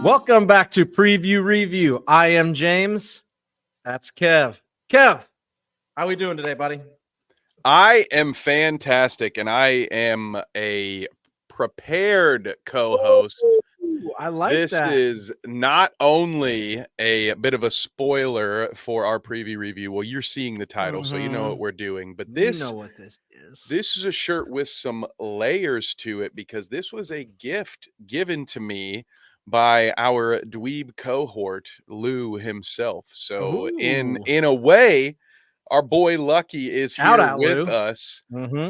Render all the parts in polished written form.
Welcome back to Preview Review. I am James. That's Kev. Kev, how we doing today, buddy? I am fantastic, and I am a prepared co-host. Ooh, I like This that. is not only a bit of a spoiler for our preview review. Well, you're seeing the title, so you know what we're doing. But You know what this is. This is a shirt with some layers to it because this was a gift given to me by our dweeb cohort, Lou himself. So in a way, our boy Lucky is Shout here out, with Lou. us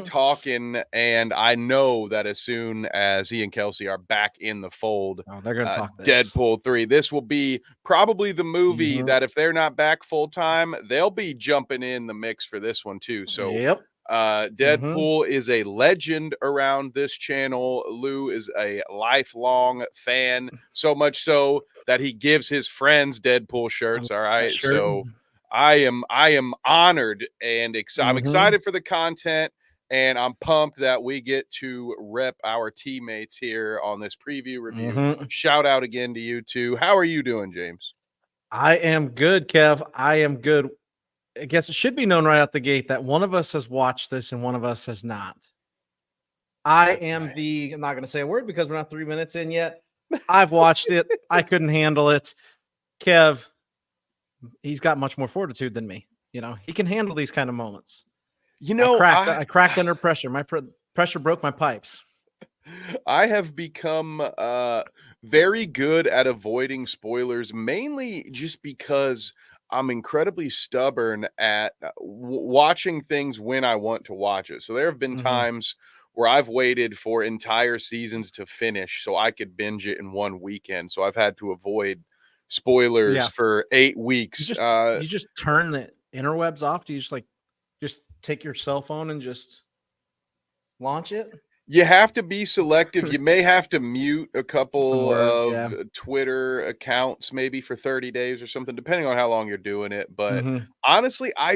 talking, and I know that as soon as he and Kelsey are back in the fold, they're gonna talk this. Deadpool 3. This will be probably the movie that if they're not back full time, they'll be jumping in the mix for this one too. So Deadpool is a legend around this channel. Lou is a lifelong fan, so much so that he gives his friends Deadpool shirts. All right, so I am honored and excited. I'm excited for the content, and I'm pumped that we get to rep our teammates here on this preview review. Shout out again to you two. How are you doing, James? I am good, Kev. I am good. I guess it should be known right out the gate that one of us has watched this and one of us has not. I'm not going to say a word because we're not 3 minutes in yet. I've watched it. I couldn't handle it. Kev, he's got much more fortitude than me. You know, he can handle these kind of moments. You know, I cracked under pressure. My pressure broke my pipes. I have become very good at avoiding spoilers, mainly just because I'm incredibly stubborn at watching things when I want to watch it. So there have been times where I've waited for entire seasons to finish so I could binge it in one weekend. So I've had to avoid spoilers for 8 weeks. You just turn the interwebs off? Do you just take your cell phone and just launch it? You have to be selective. You may have to mute a couple of Twitter accounts maybe for 30 days or something, depending on how long you're doing it. But honestly, I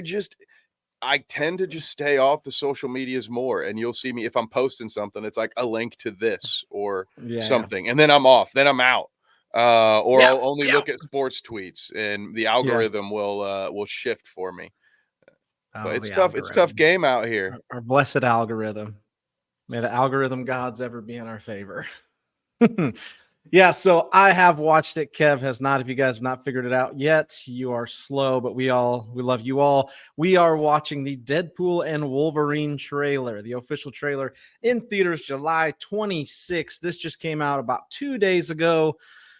tend to just stay off the social medias more. And you'll see me if I'm posting something, it's like a link to this or something. And then I'm off. Then I'm out. Or I'll only look at sports tweets and the algorithm will shift for me. But it's tough. It's a tough game out here. Our blessed algorithm. May the algorithm gods ever be in our favor. So I have watched it. Kev has not. If you guys have not figured it out yet, you are slow, but we love you all. We are watching the Deadpool and Wolverine trailer, the official trailer in theaters July 26th. This just came out about 2 days ago.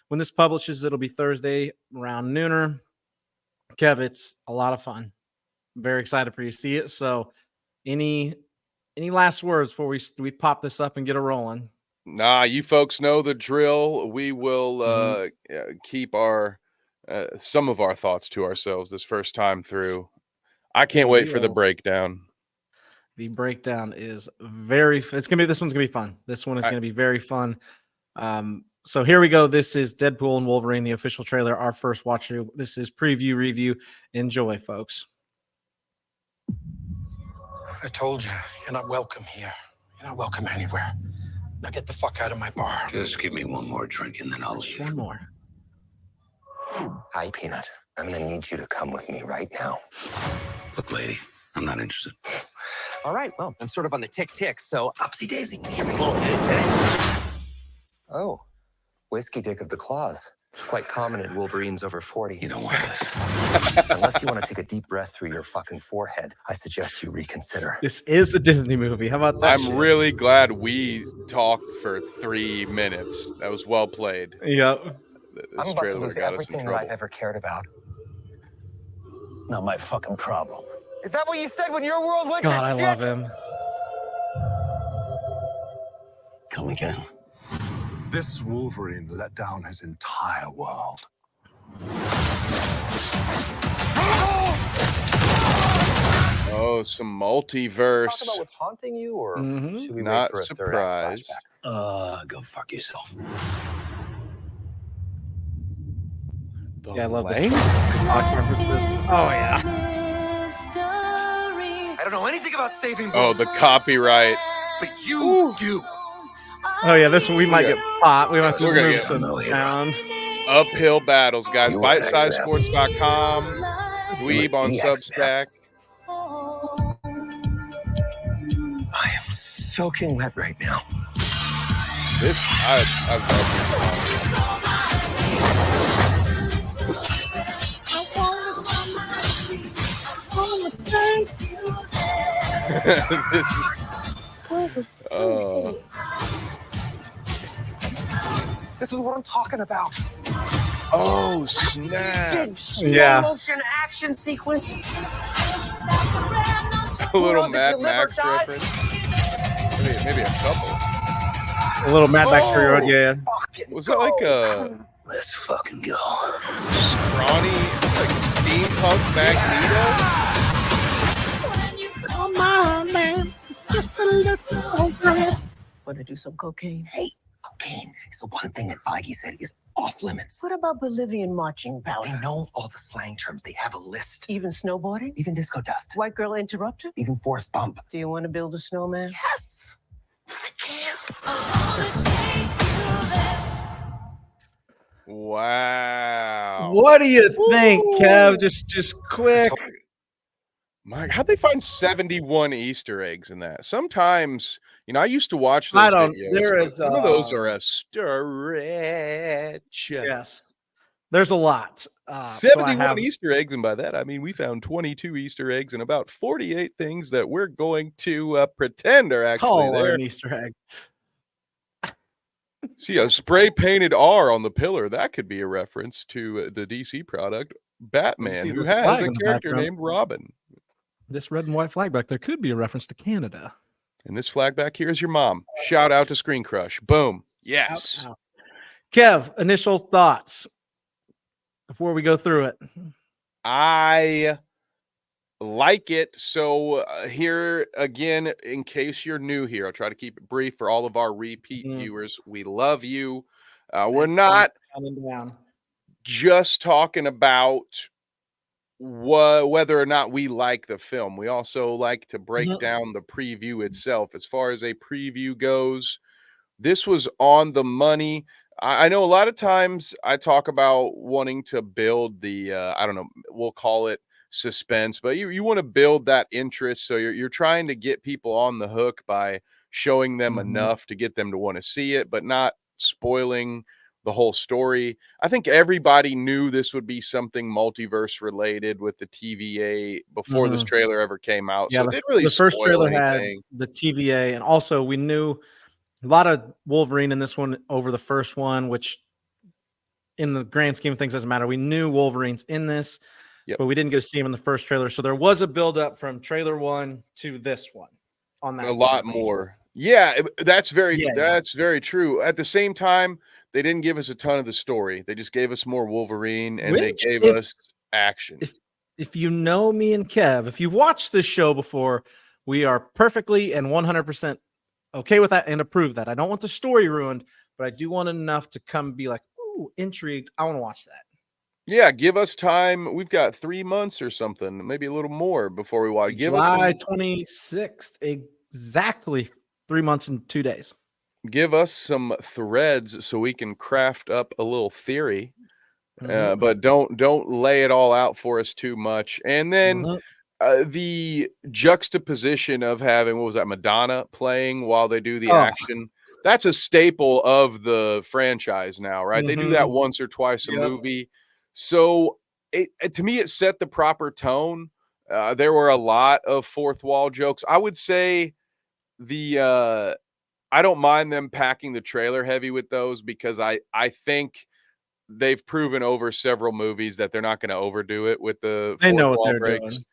When this publishes, it'll be Thursday around nooner. Kev, it's a lot of fun. I'm very excited for you to see it. So any last words before we pop this up and get it rolling? Nah, you folks know the drill. We will keep our some of our thoughts to ourselves this first time through. I can't wait for the breakdown. The breakdown is this one's gonna be fun. This one is gonna be very fun. So here we go. This is Deadpool and Wolverine, the official trailer, our first watch through. This is preview review. Enjoy, folks. I told you, you're not welcome here. You're not welcome anywhere. Now get the fuck out of my bar. Just give me one more drink and then I'll leave. One more. Hi, Peanut. I'm gonna need you to come with me right now. Look, lady, I'm not interested. All right, well, I'm sort of on the tick, so upsy daisy. Here we go. Oh, whiskey dick of the claws. It's quite common in Wolverines over 40. You don't want this. Unless you want to take a deep breath through your fucking forehead, I suggest you reconsider. This is a Disney movie. How about that? I'm really glad we talked for 3 minutes. That was well played. Yep. I'm about to lose everything that I've ever cared about. Not my fucking problem. Is that what you said when your world went to shit? God, I love him. Come again. This Wolverine let down his entire world. Oh, some multiverse. Talk about what's haunting you, or should we Not wait for a surprised. third act flashback? Go fuck yourself. I love this. Oh, yeah. I don't know anything about saving Oh, the copyright. but you do. Oh, yeah, this one we might get popped. We might have to We're gonna move get some down. Uphill battles, guys. You are next, man. BitesizeSports.com. Dweeb on Substack. I am soaking wet right now. I love This is what I'm talking about. Oh, snap. Yeah. Motion action sequence. A little Mad Max reference. Maybe a couple. A little Mad Max Fury Road, yeah. Was it like a Let's fucking go. scrawny, like steampunk Magneto? Come on, man. Just a little bit. Want to do some cocaine? Hey, cocaine is the one thing that Feige said is off limits. What about Bolivian marching powder? They know all the slang terms. They have a list. Even snowboarding? Even disco dust. White girl interrupter? Even forest bump. Do you want to build a snowman? Yes. I can't. Wow. What do you think, Kev? Just quick. Mike, how'd they find 71 Easter eggs in that? Sometimes, I used to watch those videos. There is some of those are a stretch. Yes. There's a lot. 71 Easter eggs, and by that I mean we found 22 Easter eggs and about 48 things that we're going to pretend are actually there. An Easter egg. See a spray painted R on the pillar. That could be a reference to the DC product Batman, who has a character named Robin. This red and white flag back there could be a reference to Canada. And this flag back here is your mom. Shout out to Screen Crush. Boom. Yes. Out. Kev, initial thoughts before we go through it. I like it. So here again, in case you're new here, I'll try to keep it brief for all of our repeat viewers. We love you. We're not just talking about whether or not we like the film. We also like to break down the preview itself. As far as a preview goes, this was on the money. I know a lot of times I talk about wanting to build the I don't know, we'll call it suspense, but you want to build that interest, so you're trying to get people on the hook by showing them enough to get them to want to see it, but not spoiling the whole story. I think everybody knew this would be something multiverse related with the TVA before this trailer ever came out. Yeah, so it didn't really the first trailer anything. had the TVA, and also we knew a lot of Wolverine in this one over the first one, which in the grand scheme of things doesn't matter. We knew Wolverine's in this, but we didn't get to see him in the first trailer. So there was a build up from trailer 1 to this one on that. A lot more. Yeah, that's very true. At the same time, they didn't give us a ton of the story. They just gave us more Wolverine, and they gave us action. If you know me and Kev, if you've watched this show before, we are perfectly and 100% okay with that and approve that. I don't want the story ruined, but I do want enough to come be like, ooh, intrigued. I want to watch that. Yeah, give us time. We've got 3 months or something, maybe a little more before we watch. July 26th, exactly 3 months and 2 days. Give us some threads so we can craft up a little theory, but don't lay it all out for us too much. And then the juxtaposition of having, what was that, Madonna playing while they do the action. That's a staple of the franchise now, right? They do that once or twice a movie. So to me, it set the proper tone. There were a lot of fourth wall jokes. I would say I don't mind them packing the trailer heavy with those, because I think they've proven over several movies that they're not going to overdo it with the fourth wall breaks.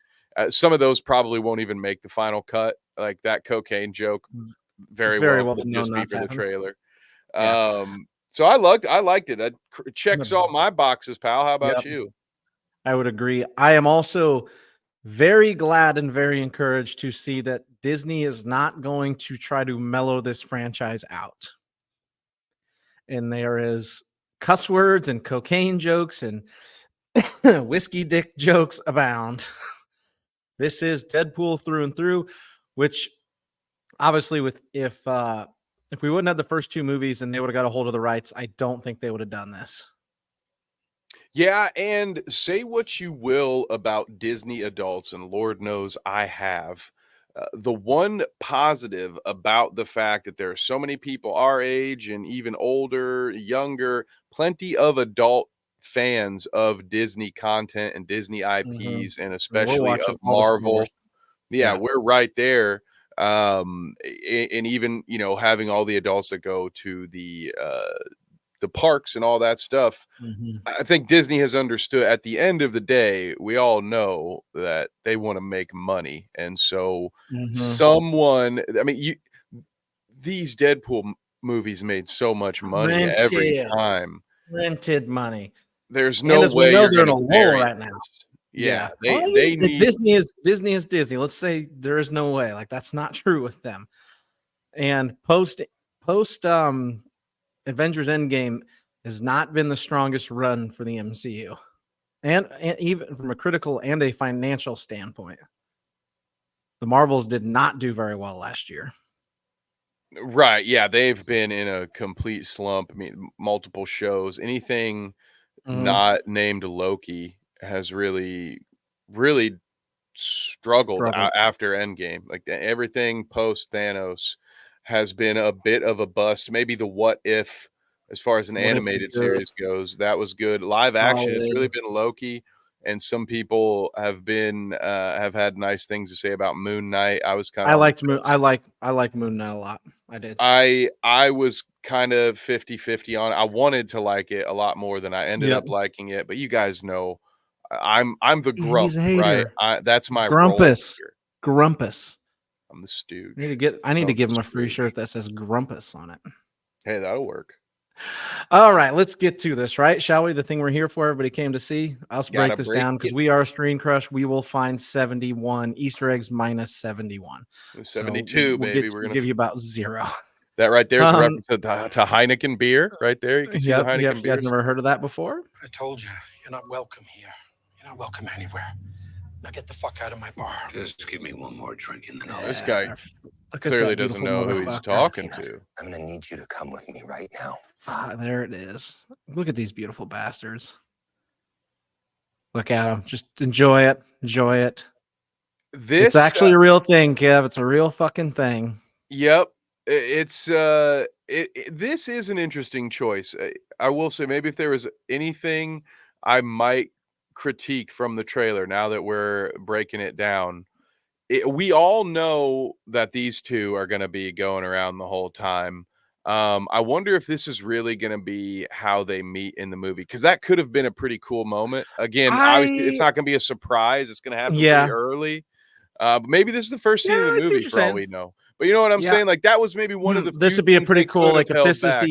Some of those probably won't even make the final cut. Like that cocaine joke, very well could just be for the trailer. So I liked it. It checks all my boxes, pal. How about you? I would agree. I am also very glad and very encouraged to see that Disney is not going to try to mellow this franchise out. And there is cuss words and cocaine jokes and whiskey dick jokes abound. This is Deadpool through and through, which obviously if we wouldn't have the first 2 movies and they would have got a hold of the rights, I don't think they would have done this. Yeah, and say what you will about Disney adults, and Lord knows I have. The one positive about the fact that there are so many people our age and even older, younger, plenty of adult fans of Disney content and Disney IPs, and We're especially watching of all the Star Marvel. Wars. Yeah, we're right there. And even, having all the adults that go to the parks and all that stuff. I think Disney has understood at the end of the day, we all know that they want to make money. And so these Deadpool movies made so much money every time. Rented money. There's And no as we way know, you're they're in going a to lull bury right now. this. Yeah. Yeah, they need Disney is Disney. Let's say there is no way. Like that's not true with them. And post Avengers Endgame has not been the strongest run for the MCU. And even from a critical and a financial standpoint. The Marvels did not do very well last year. Right. Yeah, they've been in a complete slump. I mean, multiple shows. Anything not named Loki has really, really struggled after Endgame. Like everything post Thanos has been a bit of a bust. Maybe the What If, as far as an What If was animated good. series goes, that was good. Live action, it's really been Loki. And some people have had nice things to say about Moon Knight. I was kind of I like Moon Knight a lot. I did. I was kind of 50-50 on it. I wanted to like it a lot more than I ended up liking it, but you guys know I'm the grump, He's a hater. right? That's my role here. Grumpus. I'm the stooge. I need to give him a free shirt that says Grumpus on it. Hey, that'll work. All right, let's get to this, right? Shall we? The thing we're here for, everybody came to see. Let's break this down because we are a Screen Crush. We will find 71 Easter eggs minus 71. 72, baby. We'll give you about 0. That right there is a reference to Heineken beer right there. You can see the Heineken beer. You guys never heard of that before? I told you, you're not welcome here. You're not welcome anywhere. Now get the fuck out of my bar. Just give me one more drink and then I'll... This guy clearly doesn't know who he's talking to. I'm going to need you to come with me right now. There it is. Look at these beautiful bastards. Look at them. Just enjoy it. Enjoy it. It's actually a real thing, Kev. It's a real fucking thing. Yep. It's this is an interesting choice. I will say maybe if there was anything I might critique from the trailer now that we're breaking it down, we all know that these two are going to be going around the whole time. I wonder if this is really going to be how they meet in the movie, because that could have been a pretty cool moment. Again, obviously it's not going to be a surprise. It's going to happen pretty early. But maybe this is the first scene of the movie for all we know. But you know what I'm saying? Like that was maybe one of the this would be a pretty cool, like if this back.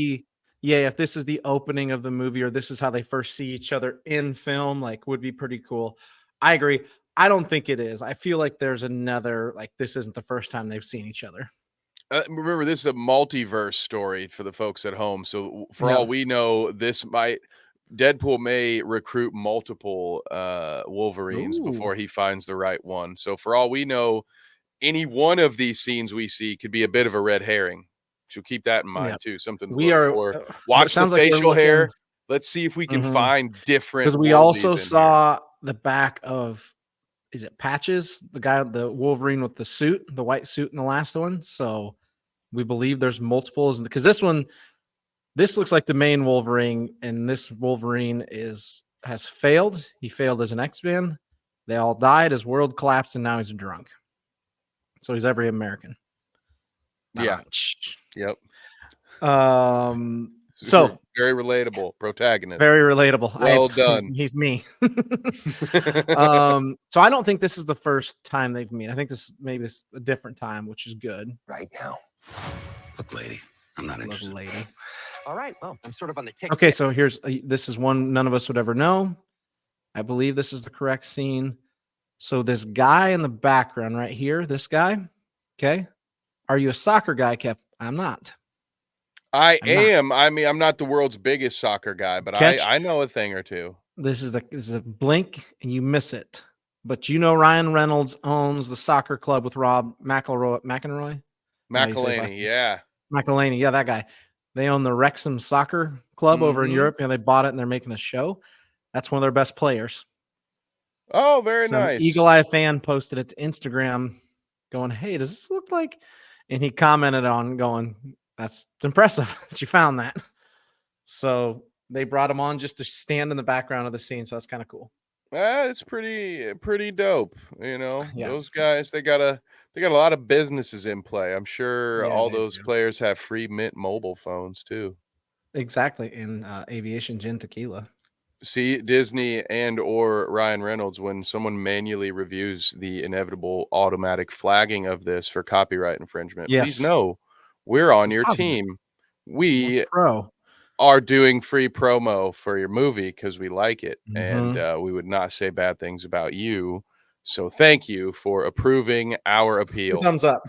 if this is the opening of the movie, or this is how they first see each other in film, like would be pretty cool. I agree. I don't think it is. I feel like there's another, like this isn't the first time they've seen each other. Remember, this is a multiverse story for the folks at home. So for all we know, Deadpool may recruit multiple Wolverines before he finds the right one. So for all we know, any one of these scenes we see could be a bit of a red herring. So keep that in mind too. Something to look for. Watch the facial hair. Let's see if we can find different. Because we also saw the back of, is it Patches, the Wolverine with the suit, the white suit in the last one. So we believe there's multiples, because this looks like the main Wolverine, and this Wolverine has failed. He failed as an X-Men. They all died. His world collapsed, and now he's drunk. So he's every American. Yeah. Yep. So very relatable protagonist. Very relatable. Well done. He's me. So I don't think this is the first time they've met. I think this is a different time, which is good. Right now. Look, lady, I'm not interested. Lady. All right. Well, I'm sort of on the tick. Okay, so this is one none of us would ever know. I believe this is the correct scene. So this guy in the background right here, this guy, okay? Are you a soccer guy, Kev? I'm not. I am. I mean, I'm not the world's biggest soccer guy, but I know a thing or two. This is a blink and you miss it. But you know Ryan Reynolds owns the soccer club with Rob McElroy? McElhaney, yeah. McElhaney, yeah, that guy. They own the Wrexham Soccer Club over in Europe. They bought it and they're making a show. That's one of their best players. Oh, very Some nice. Eagle Eye fan posted it to Instagram going, hey, does this look like? And he commented on going, that's impressive that you found that. So they brought him on just to stand in the background of the scene. So that's kind of cool. It's pretty dope. You know, Yeah. those guys, they got a lot of businesses in play. I'm sure Yeah, all they those do. players have free mint mobile phones too. Exactly. In aviation gin tequila. See, Disney and or Ryan Reynolds, when someone manually reviews the inevitable automatic flagging of this for copyright infringement, please Yes. know we're on This is your positive. team. We Pro. are doing free promo for your movie because we like it, and Mhm. we would not say bad things about you. So thank you for approving our appeal. Thumbs up.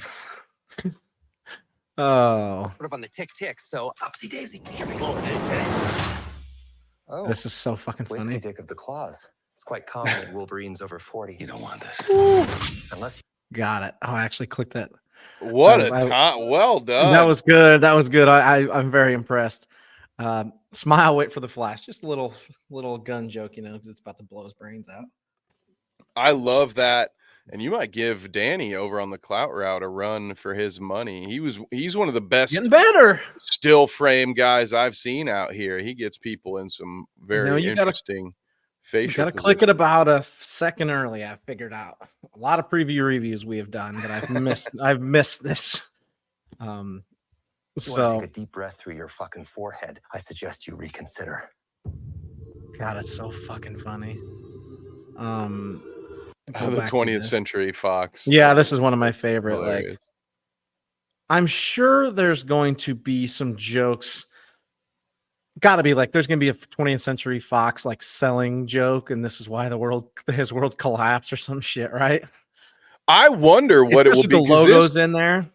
Oh, Put up on the tick, so upsy daisy. Oh, this is so fucking whiskey funny. dick of the claws. It's quite common in Wolverines over 40. You don't want this. Unless Got it. Oh, I actually clicked that. What a time! Well done. That was good. That was good. I'm very impressed. Smile, wait for the flash. Just a little gun joke, you know, because it's about to blow his brains out. I love that. And you might give Danny over on the Clout Route a run for his money. He's one of the best Getting better. still frame guys I've seen out here. He gets people in some very interesting facial. You gotta click it about a second early. I figured out a lot of preview reviews we have done, but I've missed this. you want to So take a deep breath through your fucking forehead, I suggest you reconsider. God, it's so fucking funny. The 20th Century Fox. Yeah, this is one of my favorite. Hilarious. Like, I'm sure there's going to be some jokes. Got to be like there's going to be a 20th Century Fox like selling joke, and this is why his world collapsed or some shit, right? I wonder what it will be. The logos in there.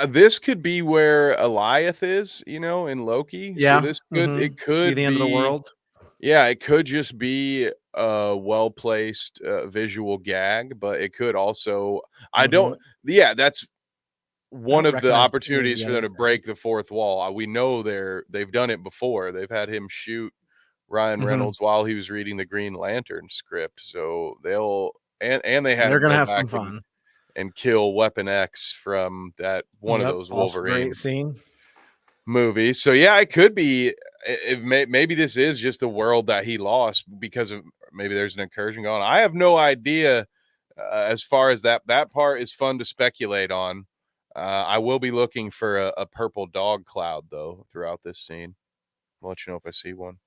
This could be where Eliath is, you know, in Loki. Yeah. So this could it be could the end of the world. Yeah, it could just be a well-placed visual gag, but it could also that's one of the opportunities for them to break the fourth wall. We know they've done it before. They've had him shoot Ryan Reynolds while he was reading the Green Lantern script. So they're gonna have some fun and kill Weapon X from that one of those Wolverine great scene movies. So yeah, it could be. Maybe this is just the world that he lost because of maybe there's an incursion going on. I have no idea. As far as that part is fun to speculate on. I will be looking for a purple dog cloud though throughout this scene. I'll let you know if I see one.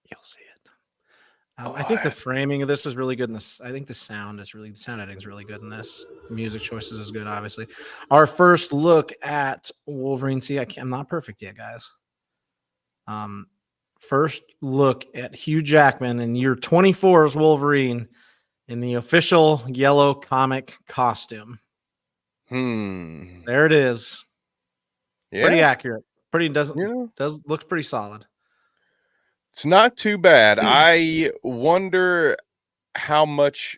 You'll see it. I think the framing of this is really good. I think the sound editing is really good in this. Music choices is good, obviously. Our first look at Wolverine. See, I'm not perfect yet, guys. First look at Hugh Jackman in year 24 as Wolverine in the official yellow comic costume. There it is. Yeah. Pretty accurate. Looks pretty solid. It's not too bad. I wonder how much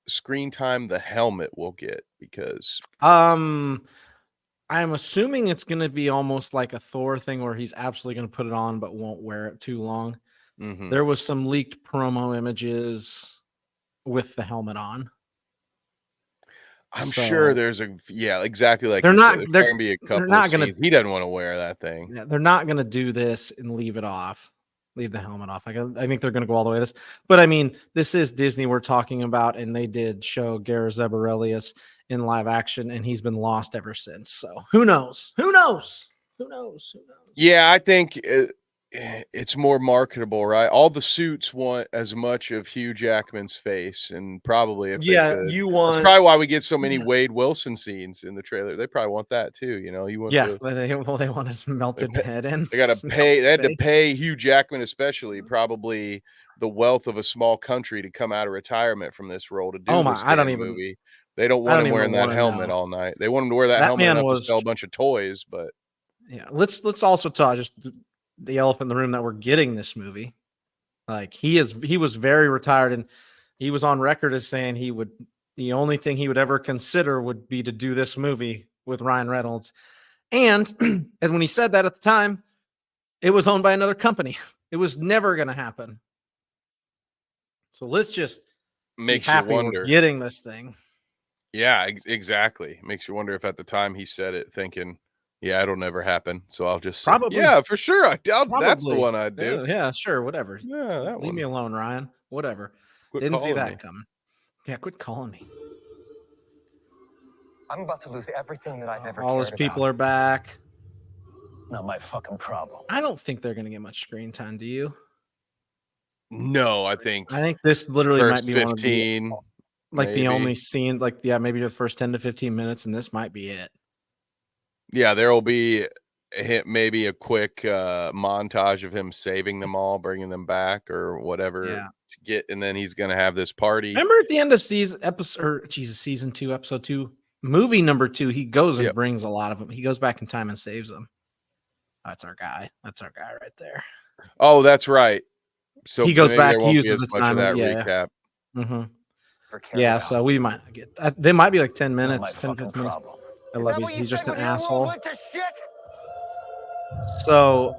screen time the helmet will get because I'm assuming it's going to be almost like a Thor thing where he's absolutely going to put it on but won't wear it too long. There was some leaked promo images with the helmet on. I'm sure there's exactly like they're not said. There's going to be a couple of scenes. He doesn't want to wear that thing. Yeah, they're not going to do this and leave it off. Leave the helmet off. I think they're going to go all the way with this. But I mean, this is Disney we're talking about, and they did show Gareth Zebarelius in live action, and he's been lost ever since. So who knows? Yeah, I think it's more marketable, right? All the suits want as much of Hugh Jackman's face, and probably if that's probably why we get so many Wade Wilson scenes in the trailer. They probably want that too, you know. You want they want his melted head in. They got to pay. They had to pay Hugh Jackman, especially probably the wealth of a small country, to come out of retirement from this role to do this movie. They don't want him wearing that helmet all night. They want him to wear that helmet enough to sell a bunch of toys, but yeah. Let's also talk just the elephant in the room that we're getting this movie. Like he was very retired, and he was on record as saying the only thing he would ever consider would be to do this movie with Ryan Reynolds. And when he said that at the time, it was owned by another company. It was never going to happen. So let's just Makes be you happy wonder. we're getting this thing. Yeah, exactly. Makes you wonder if at the time he said it thinking, yeah, it'll never happen. So I'll just say, Probably. yeah, for sure. I doubt that's the Probably. one I'd do. Yeah, sure, whatever. Yeah, that Leave one. me alone, Ryan. Whatever. Quit Didn't see calling that me. coming. Yeah, quit calling me. I'm about to lose everything that I've ever All cared his people about. are back. Not my fucking problem. I don't think they're going to get much screen time. Do you? No, I think this literally might first be one of the 15, like the maybe. only scene, like maybe the first 10 to 15 minutes, and this might be it. Yeah, there will be maybe a quick montage of him saving them all, bringing them back, or whatever to get, and then he's gonna have this party. Remember at the end of season 2, episode 2, movie number 2, he goes and brings a lot of them. He goes back in time and saves them. That's our guy. That's our guy right there. Oh, that's right. So he goes back. There He won't be uses as the much time of that yeah. recap. Mm-hmm. Yeah, so we might get they might be like 10 minutes, 10 15 minutes. I love he's just an asshole. So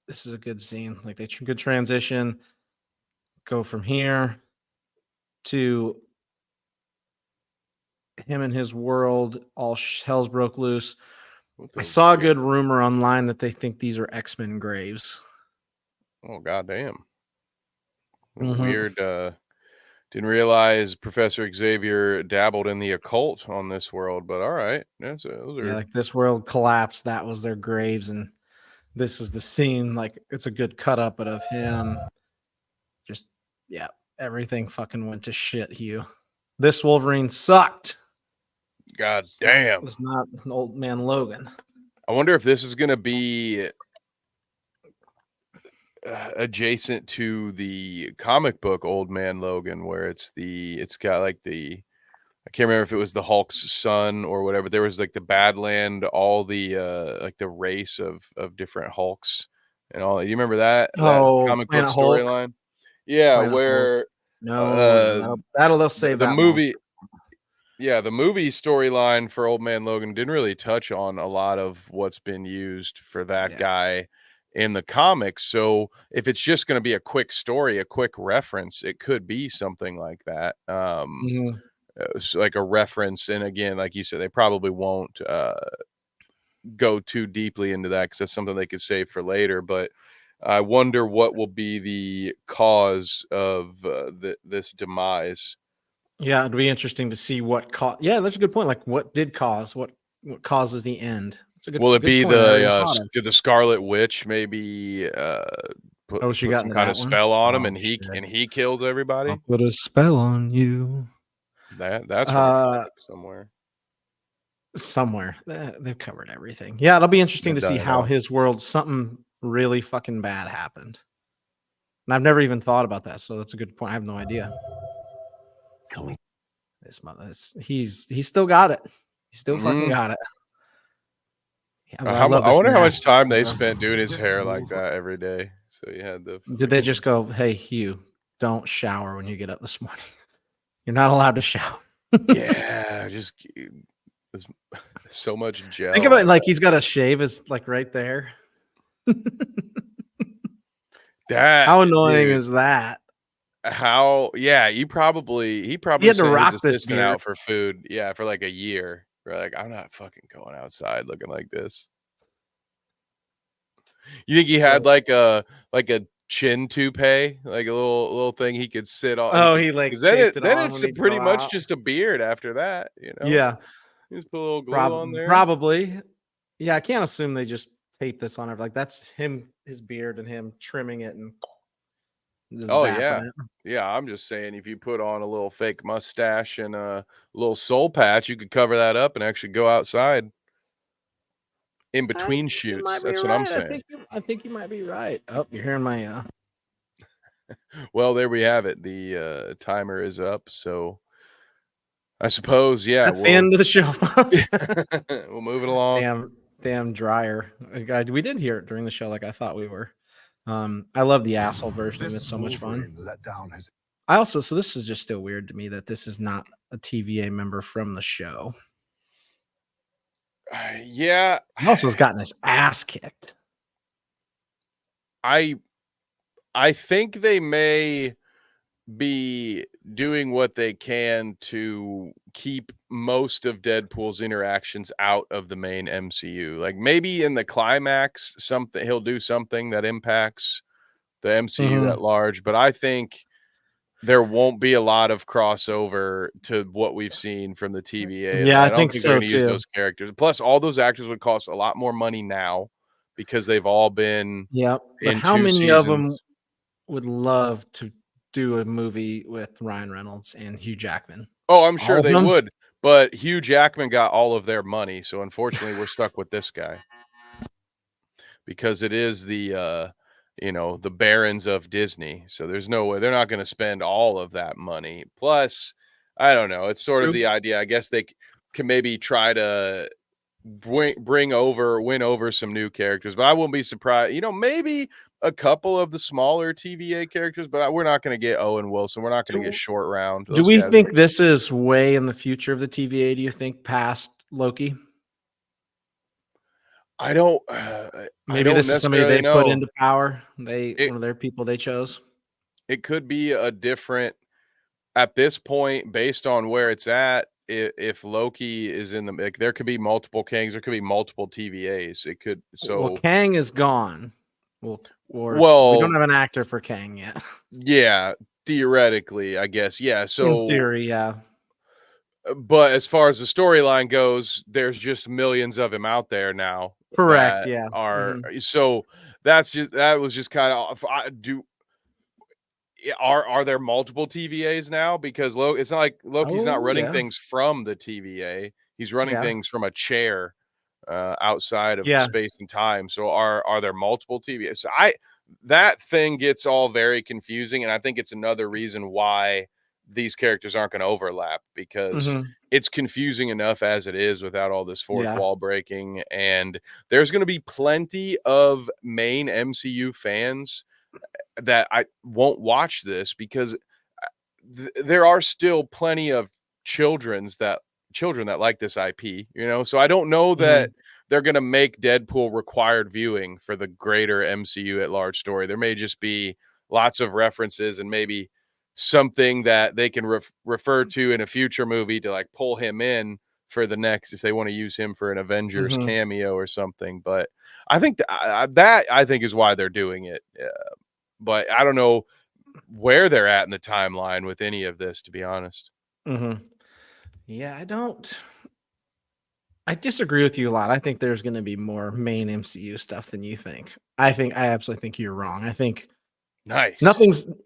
this is a good scene. Like they good transition. Go from here to him and his world. All hell's broke loose. I saw a good rumor online that they think these are X-Men graves. Oh, goddamn. Weird. Didn't realize Professor Xavier dabbled in the occult on this world, but all right. Those are... like this world collapsed. That was their graves, and this is the scene. Like it's a good cut up of him. Just everything fucking went to shit. Hugh, this Wolverine sucked. God damn, it's not an old man Logan. I wonder if this is gonna be adjacent to the comic book Old Man Logan, where it's got like I can't remember if it was the Hulk's son or whatever. There was like the Badland, all the like the race of different Hulks and all. You remember that comic book storyline? Yeah, Planet where they'll save the that movie. monster. Yeah, the movie storyline for Old Man Logan didn't really touch on a lot of what's been used for that guy in the comics. So if it's just going to be a quick story, a quick reference, it could be something like that. Like a reference. And again, like you said, they probably won't go too deeply into that because that's something they could save for later. But I wonder what will be the cause of this demise. Yeah, it'd be interesting to see what caused. Yeah, that's a good point. Like, what did cause what causes the end? It's a good. Will it be point. did the Scarlet Witch maybe put she got some kind of spell on him and he killed everybody? I'll put a spell on you. That's somewhere. They've covered everything. Yeah, it'll be interesting to see how his world something really fucking bad happened. And I've never even thought about that, so that's a good point. I have no idea. He's still got it. He still fucking got it. I wonder how much time they spent doing his hair like that every day. So you had the. Did they just go, "Hey, Hugh, don't shower when you get up this morning. You're not allowed to shower." Yeah, just so much gel. Think about it, like he's got a shave is like right there. How annoying is that? He probably had to sent rock his this assistant beard out for food for like a year. We're like, I'm not fucking going outside looking like this. You think he had like a chin toupee, like a little thing he could sit on? Then it's pretty much just a beard after that, Yeah, you just put a little glue on there. Probably. Yeah, I can't assume they just tape this on. Like that's him, his beard, and him trimming it and. Yeah. I'm just saying, if you put on a little fake mustache and a little soul patch, you could cover that up and actually go outside in between shoots. That's what I'm saying. I think you might be right. Oh, you're hearing my. Well, there we have it. The timer is up, so I suppose that's the end of the show. We'll move it along. Damn dryer. We did hear it during the show, like I thought we were. I love the asshole version. It's so much fun. So this is just still weird to me that this is not a TVA member from the show. Yeah. He also has gotten his ass kicked. I I think they may be doing what they can to keep most of Deadpool's interactions out of the main MCU. Like maybe in the climax, he'll do something that impacts the MCU at large, but I think there won't be a lot of crossover to what we've seen from the TVA. Yeah, I I don't think think they're so going to use too. those characters. Plus, all those actors would cost a lot more money now because they've all been Yeah, but in how 2 many of them seasons. would love to do a movie with Ryan Reynolds and Hugh Jackman? Oh, I'm All sure of they them? would, but Hugh Jackman got all of their money, so unfortunately, we're stuck with this guy because it is the the barons of Disney, so there's no way they're not gonna spend all of that money. Plus, I don't know, it's sort of True. the idea, I guess they can maybe try to win over some new characters, but I wouldn't be surprised, maybe a couple of the smaller TVA characters, but we're not gonna get Owen Wilson, we're not gonna get Do Short Round, do those we guys are think this is way in the future of the TVA, do you think, past Loki? I don't I Maybe don't this is somebody necessarily they put know. into power. It One of their people they chose. it could be a different at this point, based on where it's at, if Loki is in the like, there could be multiple Kangs, there could be multiple TVAs. It could Well, so Kang is gone. Well, or we don't well, have an actor for Kang yet. yeah, theoretically, I guess. Yeah. In So theory, yeah. but as far as the storyline goes, there's just millions of him out there now Correct, that yeah. are Mhm. so that was just kind of are there multiple TVAs now? Because it's not like Loki's not Oh, running yeah. things from the TVA. He's running Yeah. things from a chair outside of Yeah. space and time. So are there multiple TVAs? So that thing gets all very confusing, and I think it's another reason why these characters aren't going to overlap because Mhm. it's confusing enough as it is without all this fourth Yeah. wall breaking. And there's going to be plenty of main MCU fans that I won't watch this because there are still plenty of children that like this IP. So I don't know that Mhm. they're going to make Deadpool required viewing for the greater MCU at large story. There may just be lots of references and maybe something that they can refer to in a future movie to like pull him in for the next if they want to use him for an Avengers Mhm. cameo or something. But I think that I think is why they're doing it. But I don't know where they're at in the timeline with any of this, to be honest. Mhm. Yeah, I disagree with you a lot. I think there's gonna be more main MCU stuff than you think. I absolutely think you're wrong. I think Nice.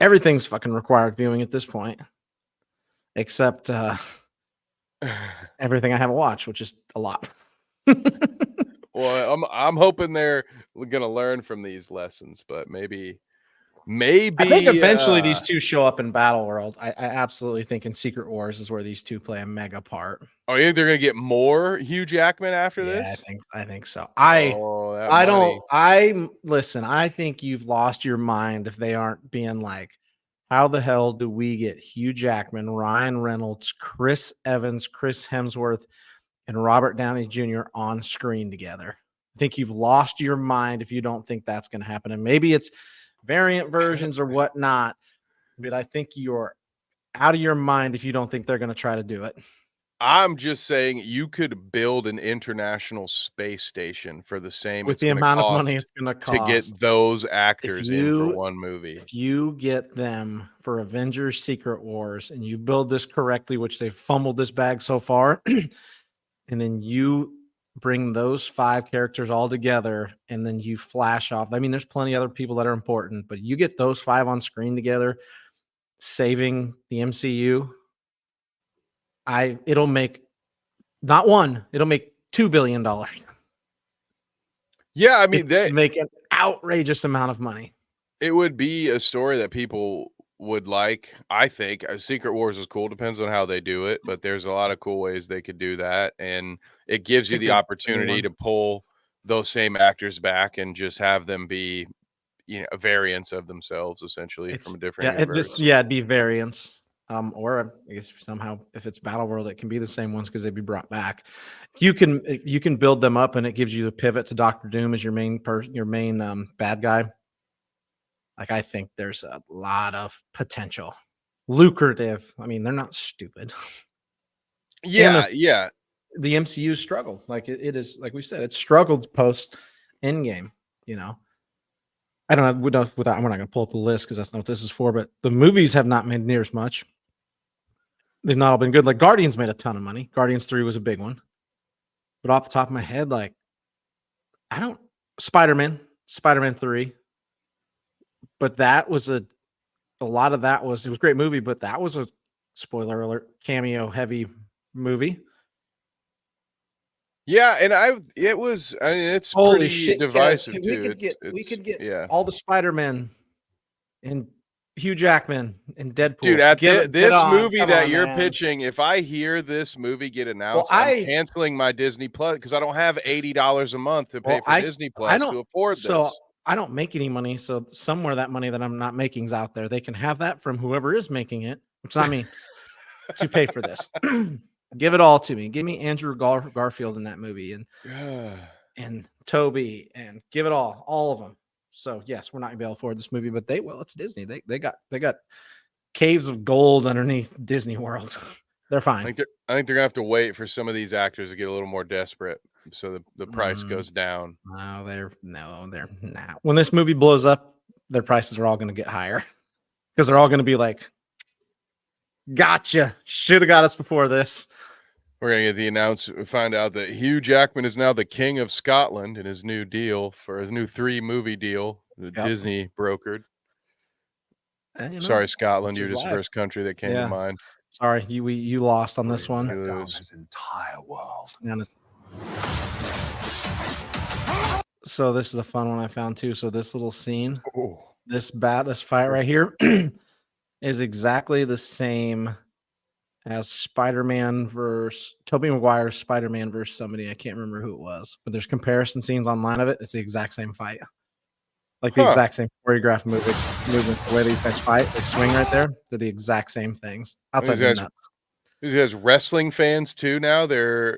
everything's fucking required viewing at this point, except, everything I haven't watched, which is a lot. Well, I'm hoping they're gonna learn from these lessons, but maybe I think maybe eventually these 2 show up in Battle World. I absolutely think in Secret Wars is where these 2 play a mega part. oh, you think they're gonna get more Hugh Jackman after Yeah, this? I think so. Oh, that I don't money. listen, I think you've lost your mind if they aren't being like, how the hell do we get Hugh Jackman, Ryan Reynolds, Chris Evans, Chris Hemsworth, and Robert Downey Jr. on screen together? I think you've lost your mind if you don't think that's going to happen. And maybe it's variant versions or whatnot, but I think you're out of your mind if you don't think they're going to try to do it. I'm just saying you could build an international space station for the same With it's the gonna amount of money cost it's going to to get cost. those If actors in for you one movie. if you get them for Avengers Secret Wars and you build this correctly, which they've fumbled this bag so far, and then you bring those 5 characters all together and then you flash off. I mean, there's plenty of other people that are important, but you get those 5 on screen together, saving the MCU. It'll make not one, it'll make $2 billion. Yeah, I It's mean, that make an outrageous amount of money. it would be a story that people would like. I think Secret Wars is cool. Depends on how they do it, but there's a lot of cool ways they could do that, and it gives you Think the they a new opportunity one. to pull those same actors back and just have them be, variants of themselves essentially from a different universe. It'd be variants. Or I guess somehow if it's Battle World, it can be the same ones because they'd be brought back. If you can build them up and it gives you the pivot to Doctor Doom as your main bad guy. Like, I think there's a lot of potential, lucrative. I mean, they're not stupid. Yeah, yeah. The MCU struggled. Like it is, like we said, it struggled post Endgame. You know, I don't know. We're not going to pull up the list because that's not what this is for. But the movies have not made near as much. They've not all been good. Like Guardians made a ton of money. Guardians 3 was a big one. But off the top of my head, like I don't Spider-Man 3. But that was a lot of that was, it was a great movie, but that was a, spoiler alert, cameo heavy movie. Yeah, and it was, I mean, it's Holy pretty shit, divisive Kev. too. We could get yeah. all the Spider-Men and Hugh Jackman and Deadpool. Dude, at this movie that you're man. pitching, if I hear this movie get announced, I'm canceling my Disney Plus because I don't have $80 a month to pay for Disney Plus to afford this. So I don't make any money. So somewhere that money that I'm not making is out there. They can have that from whoever is making it, which is not me, to pay for this. Give it all to me. Give me Andrew Garfield in that movie and Toby, and give it all of them. So yes, we're not gonna be able to afford this movie, but they will. It's Disney. They got caves of gold underneath Disney World. They're fine. I think they're gonna have to wait for some of these actors to get a little more desperate, so the price goes down. No, they're not. When this movie blows up, their prices are all gonna get higher because they're all gonna be like, "Gotcha! Should have got us before this." We're gonna get the announcement. Find out that Hugh Jackman is now the king of Scotland in his new deal for his new 3-movie deal that Disney brokered. Sorry, Scotland, you're just the first country that came to mind. Sorry, you lost on this one. His entire world. So this is a fun one I found too. So this little scene, this fight right here, is exactly the same as Spider-Man versus Tobey Maguire's Spider-Man versus somebody. I can't remember who it was, but there's comparison scenes online of it. It's the exact same fight. Like the exact same choreographed movements, the way these guys fight, they swing right there. They're the exact same things. Outside of nuts. These guys wrestling fans too now. They're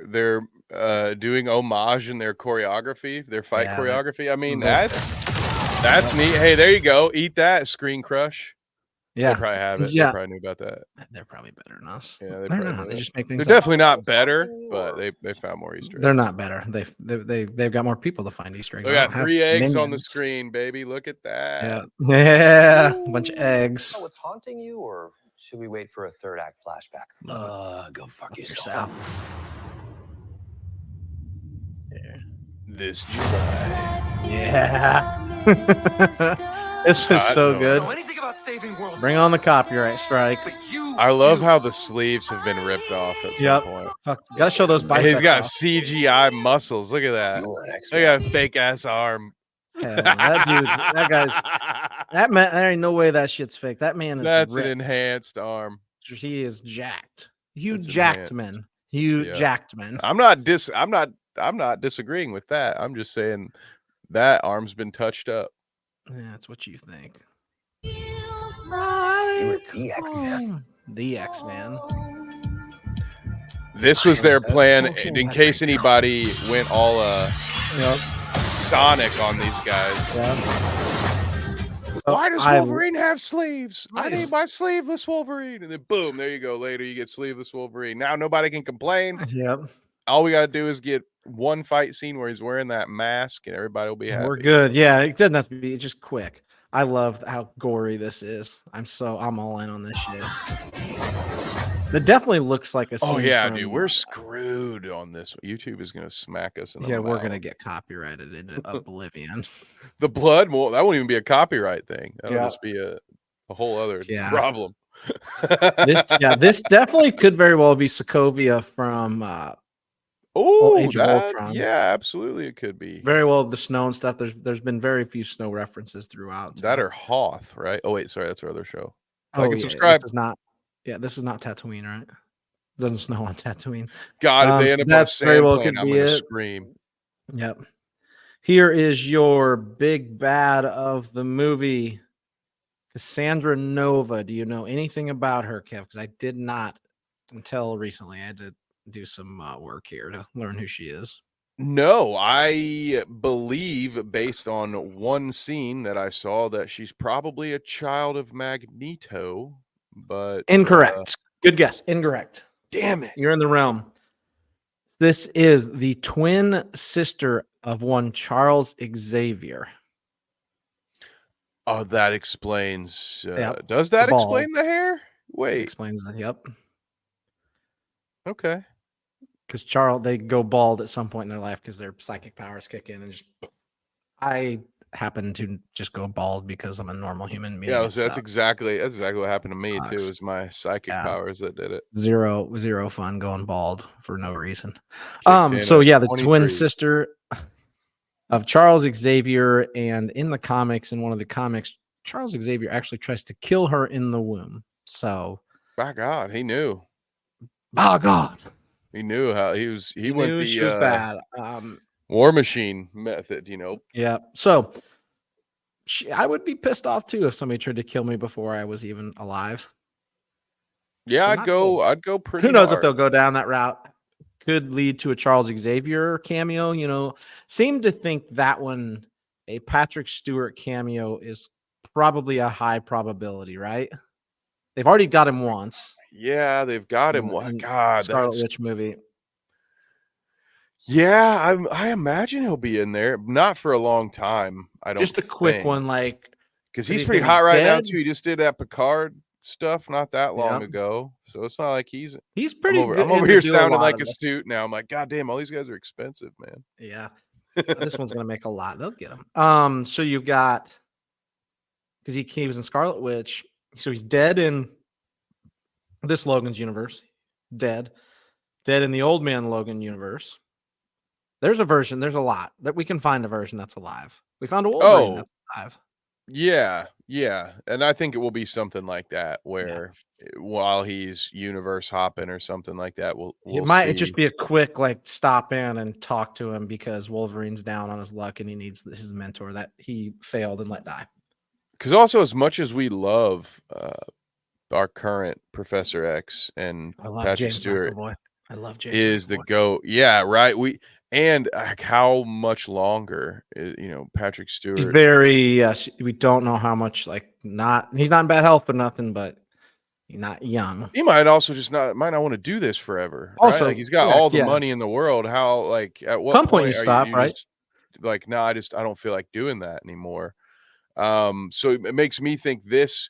doing homage in their choreography, their fight choreography. I mean, that's neat. Hey, there you go. Eat that, Screen Crush. Yeah, they probably have it. Yeah, they probably knew about that. They're probably better than us. Yeah, they're not. They just make things. They're definitely not better, but they found more Easter eggs. They're not better. They've got more people to find Easter eggs. We got 3 eggs on the screen, baby. Look at that. Yeah, a bunch of eggs. Oh, what's haunting you, or should we wait for a third act flashback? Go fuck yourself. Yeah. This July. Yeah. This was so good. Bring on the copyright strike. I love how the sleeves have been ripped off at some point. Gotta show those biceps. He's got CGI muscles. Look at that. Look at that fake ass arm. That dude, that man, there ain't no way that shit's fake. That man is That's ripped. an enhanced arm. He is jacked. Huge Jackman. Huge Jackman. I'm not disagreeing with that. I'm just saying that arm's been touched up. Yeah, that's what you think. The X-Man. The X-Man. This was their plan in case anybody went all Sonic on these guys. Yeah. Why does Wolverine have sleeves? I need my sleeveless Wolverine. And then boom, there you go. Later you get sleeveless Wolverine. Now nobody can complain. Yep. All we got to do is get one fight scene where he's wearing that mask and everybody will be happy. We're good. Yeah, it doesn't have to be just quick. I love how gory this is. I'm all in on this shit. It definitely looks like a scene. Oh yeah, dude, we're screwed on this. YouTube is gonna smack us in the mouth. We're gonna get copyrighted into oblivion. The blood, well, that won't even be a copyright thing. That'll just be a whole other problem. This definitely could very well be Sokovia from Age of Ultron. Yeah, absolutely, it could be. Very well, the snow and stuff. There's been very few snow references throughout. That or Hoth, right? Oh wait, sorry, that's our other show. Subscribe. This is not Tatooine, right? It doesn't snow on Tatooine. God, if they end up on Sandplane, I'm gonna scream. Yep. Here is your big bad of the movie, Cassandra Nova. Do you know anything about her, Kev? Because I did not until recently. I had to do some work here to learn who she is. No, I believe based on one scene that I saw that she's probably a child of Magneto, but Incorrect. Good guess. Incorrect. damn it. You're in the realm. This is the twin sister of one Charles Xavier. Oh, that explains. Yep. Does that The bald. explain the hair? Wait. Explains that. Yep. Okay. Because Charles, they go bald at some point in their life because their psychic powers kick in, and just I happen to just go bald because I'm a normal human being. Yeah, so that's exactly what happened to me too. Sucks. Is my psychic powers that did it. Zero fun going bald for no reason. Kicked So in yeah, at the 23. twin sister of Charles Xavier, and in the comics, in one of the comics, Charles Xavier actually tries to kill her in the womb. So, by God, he knew. By God, he knew how he was. He went knew the she was bad. War Machine method, Yeah. So I would be pissed off too if somebody tried to kill me before I was even alive. Yeah, So I'd go pretty. Who knows hard. if they'll go down that route? Could lead to a Charles Xavier cameo. Seem to think that one, a Patrick Stewart cameo, is probably a high probability, right? They've already got him once. Yeah, they've got him. God, Scarlet Witch movie. Yeah, I imagine he'll be in there, not for a long time. I don't. Just a quick one, because he's pretty hot right now too. He just did that Picard stuff not that long ago, so it's not like he's pretty. I'm over here sounding like a suit now. I'm like, God damn, all these guys are expensive, man. Yeah, this one's gonna make a lot. They'll get him. So you've got, because he was in Scarlet Witch, so he's dead in this Logan's universe. Dead in the Old Man Logan universe. There's a version. There's a lot that we can find a version that's alive. We found a Wolverine that's alive. Yeah, and I think it will be something like that where while he's universe hopping or something like that, we'll it might just be a quick stop in and talk to him because Wolverine's down on his luck and he needs his mentor that he failed and let die. Because also, as much as we love our current Professor X and Patrick James Stewart, I love James is the GOAT. Yeah, right. And how much longer, Patrick Stewart. He's very, we don't know how much, he's not in bad health or nothing, but he's not young. He might also might not want to do this forever. Also, right? He's got all the money in the world. How, at what point you stop, right? No, I don't feel like doing that anymore. So it makes me think this,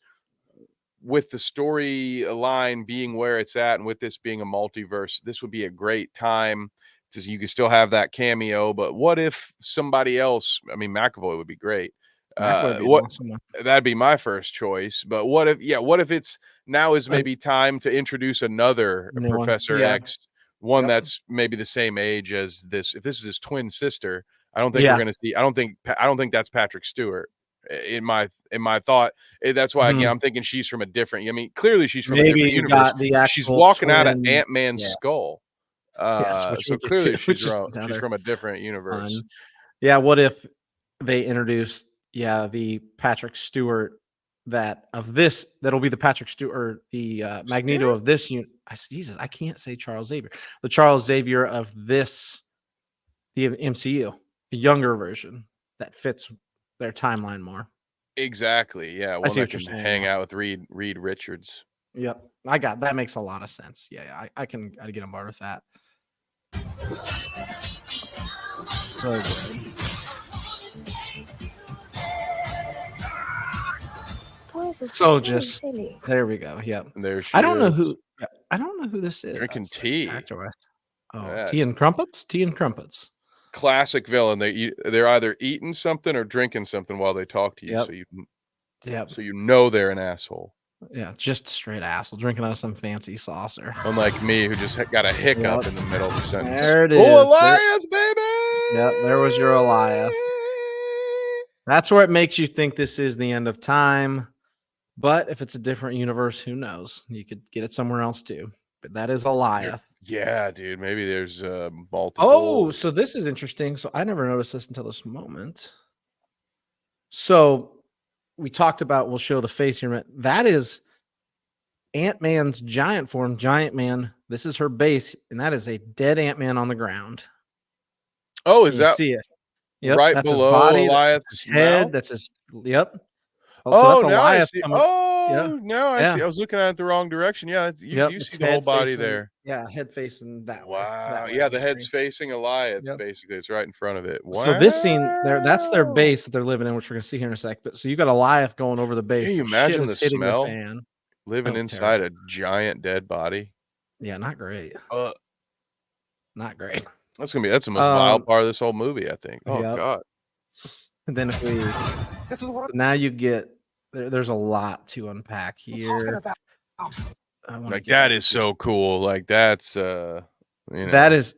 with the storyline being where it's at, and with this being a multiverse, this would be a great time. You can still have that cameo, but what if somebody else? I mean, McAvoy would be great. That'd be my first choice. But what if it's now is maybe time to introduce another Professor X, one that's maybe the same age as this. If this is his twin sister, I don't think we're going to see. I don't think that's Patrick Stewart. In my thought, that's why again I'm thinking she's from a different. I mean, clearly she's from a different universe. She's walking out of Ant-Man's skull. So clearly she's from a different universe. Yeah, what if they introduced the Patrick Stewart that'll be the Patrick Stewart, the Magneto of this Jesus, I can't say Charles Xavier. The Charles Xavier of the MCU, a younger version that fits their timeline more. Exactly. Yeah, one that can hang out with Reed Richards. Yep, I got that. Makes a lot of sense. Yeah, I can get on board with that. So just silly. There we go. Yep. There she I don't know who this is. Drinking tea. Tea and crumpets. Tea and crumpets. Classic villain. They're either eating something or drinking something while they talk to you. So you know they're an asshole. Yeah, just a straight asshole drinking out of some fancy saucer. Unlike me, who just got a hiccup in the middle of the sentence. There it is. Oh, Elias, baby! Yep, there was your Elias. That's where it makes you think this is the end of time. But if it's a different universe, who knows? You could get it somewhere else too. But that is Elias. Yeah, dude. Maybe there's multiple. Oh, so this is interesting. So I never noticed this until this moment. So we talked about, we'll show the face here. That is Ant-Man's giant form, Giant Man. This is her base, and that is a dead Ant-Man on the ground. Oh, is You that see it? Yep, right that's his below body. That's his Goliath's head. mouth? That's his. Yep. Oh, so Oh, that's now I Goliath see. coming. Yeah, Oh, now I see. yeah. I was looking at it the wrong direction. Yeah, you Yep, do it's see the whole head body facing. there. Yeah, head facing that way. Wow. That way Yeah, on the the head's screen. facing Goliath, Yep. basically. It's right in front of it. So this scene, that's their Wow. base that they're living in, which we're gonna see here in a sec. But so you got Goliath going over the Can base. you Some shit imagine the is hitting the smell fan. living Oh, inside terrible. a giant dead body? Yeah, not great. Not great. That's the most vile part of this whole movie, I think. Oh Yep. God. And then if we now you get there's a lot to unpack here. Like that is so cool. Like that's that is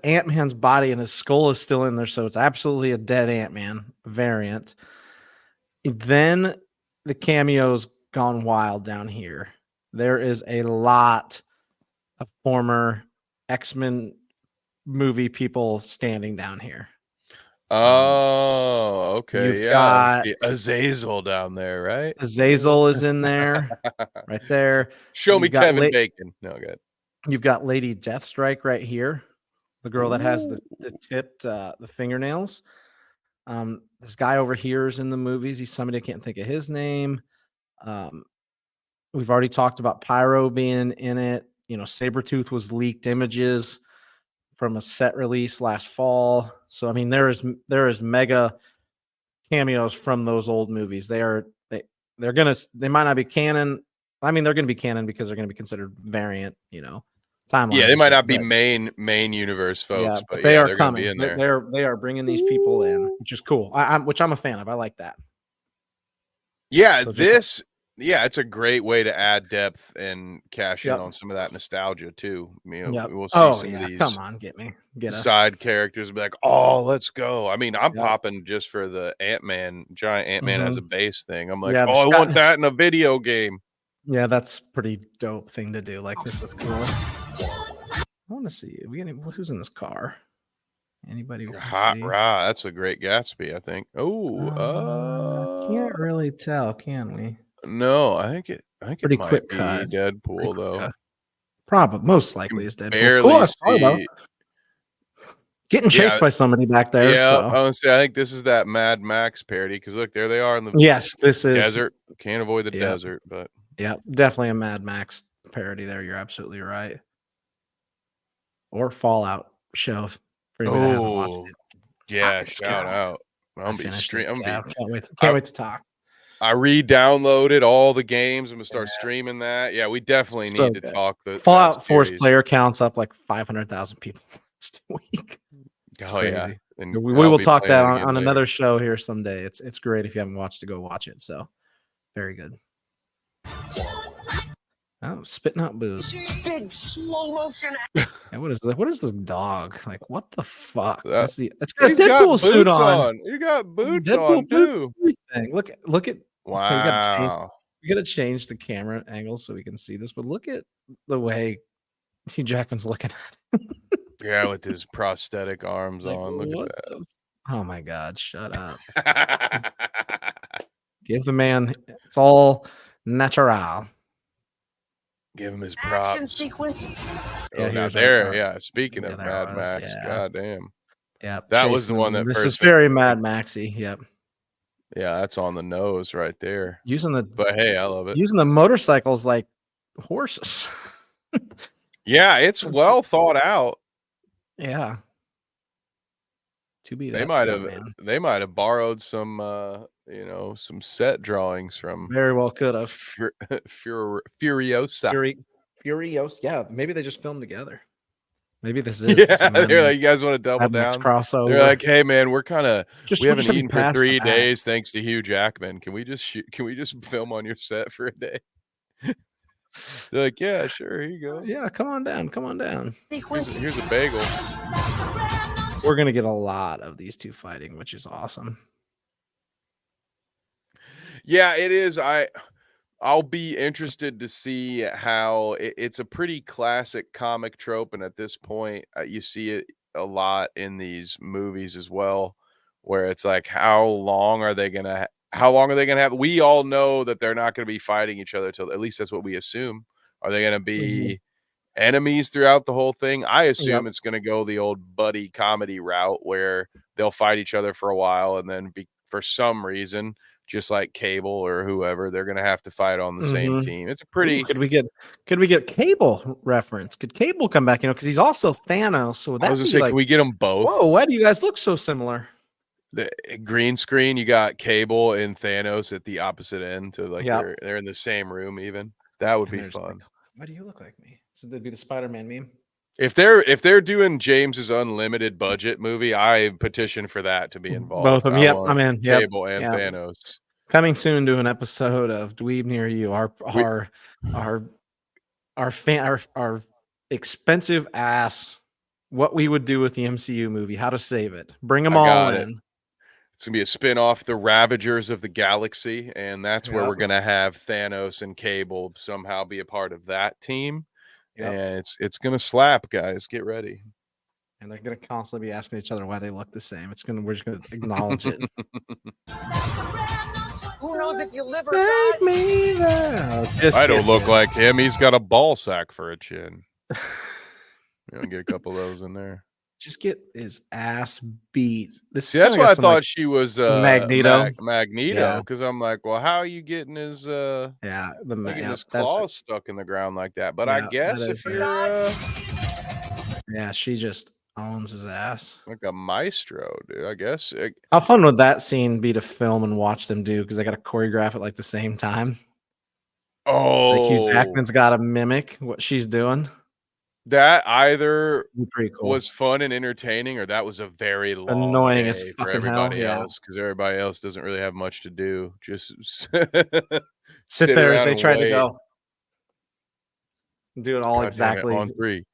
Ant-Man's body and his skull is still in there, so it's absolutely a dead Ant-Man variant. Then the cameos gone wild down here. There is a lot of former X-Men movie people standing down here. Oh, okay. You've Yeah. got Azazel down there, right? Azazel is in there, right there. Show me You've got Kevin Bacon. No, good. You've got Lady Deathstrike right here, the girl that has the tipped the fingernails. This guy over here is in the movies. He's somebody I can't think of his name. We've already talked about Pyro being in it. You know, Sabretooth was leaked images from a set release last fall. So I mean, there is mega cameos from those old movies. They might not be canon. I mean, they're gonna be canon because they're gonna be considered variant, timelines. Yeah, they might not be main universe folks, yeah, but they yeah, are they're coming. gonna be in there. They are bringing these people in, which is cool. Which I'm a fan of. I like that. Yeah, So it's a great way to add depth and cash in on some of that nostalgia too. We'll see some of these. Come on, get us side characters and be like, oh, let's go. I mean, I'm popping just for the giant Ant-Man as a base thing. I'm like, I want that in a video game. Yeah, that's pretty dope thing to do. Like, this is cool. I want to see. Who's in this car? Anybody? Hot Rod. That's a Great Gatsby, I think. Oh, can't really tell, can we? No, I think it pretty might quick be cut. Deadpool though. Probably, most likely is Deadpool. Barely see. Getting chased by somebody back there. Yeah, so. honestly, I think this is that Mad Max parody because look, there they are in the this is desert. Can't avoid the desert, but yeah, definitely a Mad Max parody there. You're absolutely right. Or Fallout show for anybody that hasn't watched it. Yeah, shout out. I'm can't wait to talk. I re-downloaded all the games. I'm gonna start streaming that. Yeah, we definitely need to talk. The Fallout 4's player counts up like 500,000 people last week. It's crazy. Yeah, and we will talk that on another show here someday. It's great if you haven't watched it, go watch it. So very good. Oh, spitting out booze. Big slow motion. What is the dog? Like, what the fuck? It's got a Deadpool suit on. You got boots Deadpool on too. Look at wow. We gotta change the camera angle so we can see this, but look at the way Hugh Jackman's looking at it. Yeah, with his prosthetic arms on. Look at that. Oh my God, shut up. Give the man, it's all natural. Give him his props. Yeah, speaking of Mad Max, goddamn. Yeah, that was the one that this is very Mad Maxy. Yep. Yeah, that's on the nose right there. But hey, I love it. Using the motorcycles like horses. Yeah, it's well thought out. Yeah. They might have borrowed some some set drawings from very well could have Furiosa. Furiosa. Yeah, maybe they just filmed together. Maybe this is they're like, you guys want to double down crossover. They're like, hey man, we haven't eaten for 3 days thanks to Hugh Jackman. Can we just film on your set for a day? They're like, yeah, sure, here you go. Yeah, come on down. Here's a bagel. We're gonna get a lot of these two fighting, which is awesome. Yeah, it is. I'll be interested to see how it's a pretty classic comic trope, and at this point, you see it a lot in these movies as well, where it's like, how long are they gonna have? We all know that they're not gonna be fighting each other till, at least that's what we assume. Are they gonna be enemies throughout the whole thing. I assume it's going to go the old buddy comedy route where they'll fight each other for a while, and then for some reason, just like Cable or whoever, they're going to have to fight on the same team. It's a pretty. Ooh, could we get Cable reference? Could Cable come back? Because he's also Thanos. So I was going to say, like, can we get them both? Whoa, why do you guys look so similar? The green screen, you got Cable and Thanos at the opposite end, so like they're in the same room. Even that would be fun. Like, why do you look like me? So that'd be the Spider-Man meme. If they're doing James's unlimited budget movie, I petition for that to be involved. Both of them. Yep, I'm in. Cable and Thanos. Coming soon to an episode of Dweeb Near You. Our expensive ass. What we would do with the MCU movie? How to save it? Bring them all in. It's gonna be a spin-off, The Ravagers of the Galaxy, and that's where we're gonna have Thanos and Cable somehow be a part of that team. And it's gonna slap, guys. Get ready. And they're gonna constantly be asking each other why they look the same. We're just gonna acknowledge it. Who knows if you live or die? I don't look like him. He's got a ball sack for a chin. Get a couple of those in there. Just get his ass beat. That's why I thought she was Magneto. Magneto, because I'm like, well, how are you getting his his claws stuck in the ground like that? But I guess if you're she just owns his ass like a maestro, dude. I guess. How fun would that scene be to film and watch them do? Because they got to choreograph it like the same time. Oh, like Hugh Jackman's got to mimic what she's doing. That either pretty cool. Was fun and entertaining, or that was a very long annoying day as for fucking everybody hell. else, because everybody else doesn't really have much to do. Just sit there as they try to go. Do it all exactly on 3.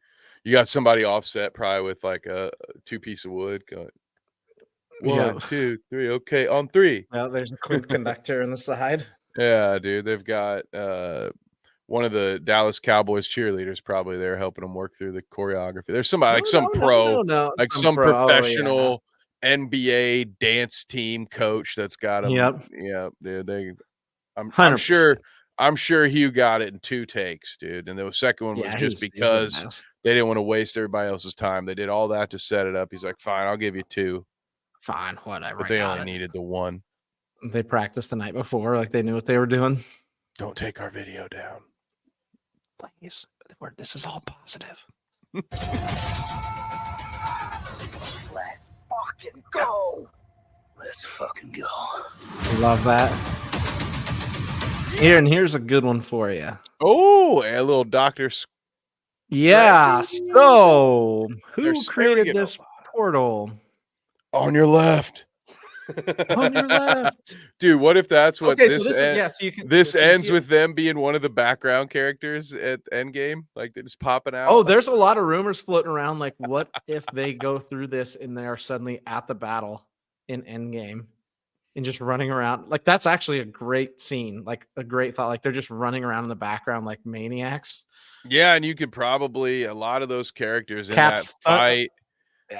You got somebody offset probably with like a 2-piece of wood. Going, 1, 2, 3. Okay, on 3. Well, there's a quick conductor on the side. Yeah, dude. They've got one of the Dallas Cowboys cheerleaders probably there helping them work through the choreography. There's somebody some professional NBA dance team coach that's got them. Yeah, dude. I'm sure Hugh got it in 2 takes, dude. And the second one was just because they didn't want to waste everybody else's time. They did all that to set it up. He's like, fine, I'll give you 2. Fine, whatever. But they only needed the 1. They practiced the night before, like they knew what they were doing. Don't take our video down. Please. This is all positive. Let's fucking go. Let's fucking go. Love that. Here's a good one for you. Oh, a little Dr. Yeah. So, who created this portal? On your left. On your left. Dude, what if that's what this ends so with them being one of the background characters at Endgame? Like they're just popping out. Oh, there's a lot of rumors floating around. Like, what if they go through this and they are suddenly at the battle in Endgame and just running around? Like, that's actually a great scene. Like, a great thought. Like, they're just running around in the background like maniacs. Yeah, and you could probably a lot of those characters in that fight.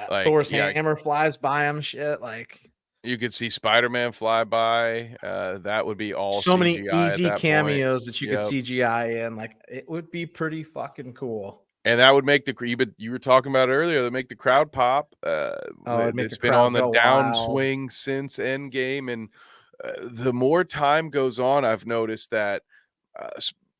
Like, Thor's hammer flies by him. Shit, like. You could see Spider-Man fly by. That would be all so CGI many easy cameos point. that you could CGI in. Like, it would be pretty fucking cool. And that would make you were talking about earlier, that make the crowd pop. It's been on the downswing wild since Endgame, and the more time goes on, I've noticed that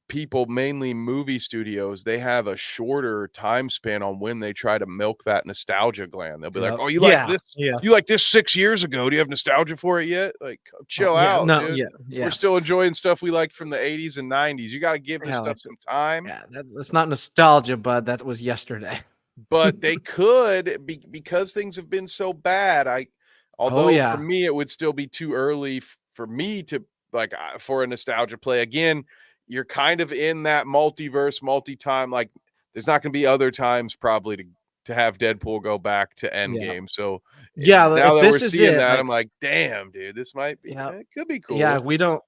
people, mainly movie studios, they have a shorter time span on when they try to milk that nostalgia gland. They'll be like, "Oh, you like this? You like this 6 years ago? Do you have nostalgia for it yet? Like, chill out, dude. We're still enjoying stuff we liked from the 80s and 90s. You got to give this stuff some time." Yeah, that's not nostalgia, bud. That was yesterday. But they could because things have been so bad. Although for me, it would still be too early for me to for a nostalgia play again. You're kind of in that multiverse, multi-time. Like, there's not going to be other times probably to have Deadpool go back to Endgame. So now that we're seeing that, I'm like, damn, dude, this might be. It could be cool. Yeah, we don't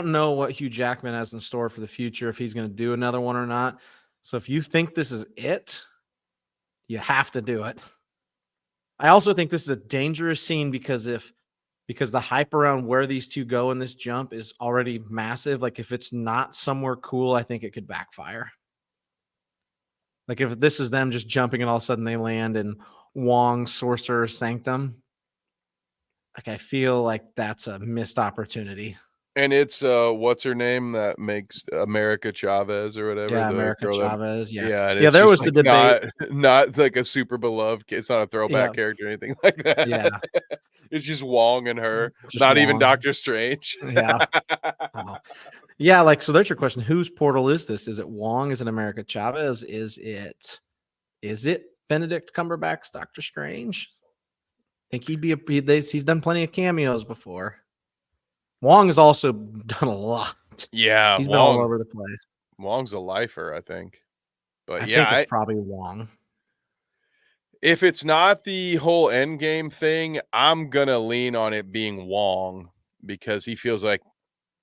know what Hugh Jackman has in store for the future, if he's going to do another one or not. So if you think this is it, you have to do it. I also think this is a dangerous scene because the hype around where these two go in this jump is already massive. Like, if it's not somewhere cool, I think it could backfire. Like if this is them just jumping and all of a sudden they land in Wong's Sorcerer's Sanctum, like I feel like that's a missed opportunity. And it's what's her name that makes America Chavez or whatever. Yeah, the America girl that- Chavez. Yeah, yeah. And yeah. it's There just, was like, the debate. not like a super beloved. It's not a throwback Yeah. character or anything like that. Yeah, It's just Wong and her. it's just Not even Wong. Doctor Strange. Yeah. Oh. Yeah, like so. There's your question: whose portal is this? Is it Wong? Is it America Chavez? Is it Benedict Cumberbatch's Doctor Strange? I think he'd be he's done plenty of cameos before. Wong has also done a lot. Yeah, He's been all over the place. Wong's a lifer, I think. But I yeah, think it's probably Wong. if it's not the whole Endgame thing, I'm gonna lean on it being Wong because he feels like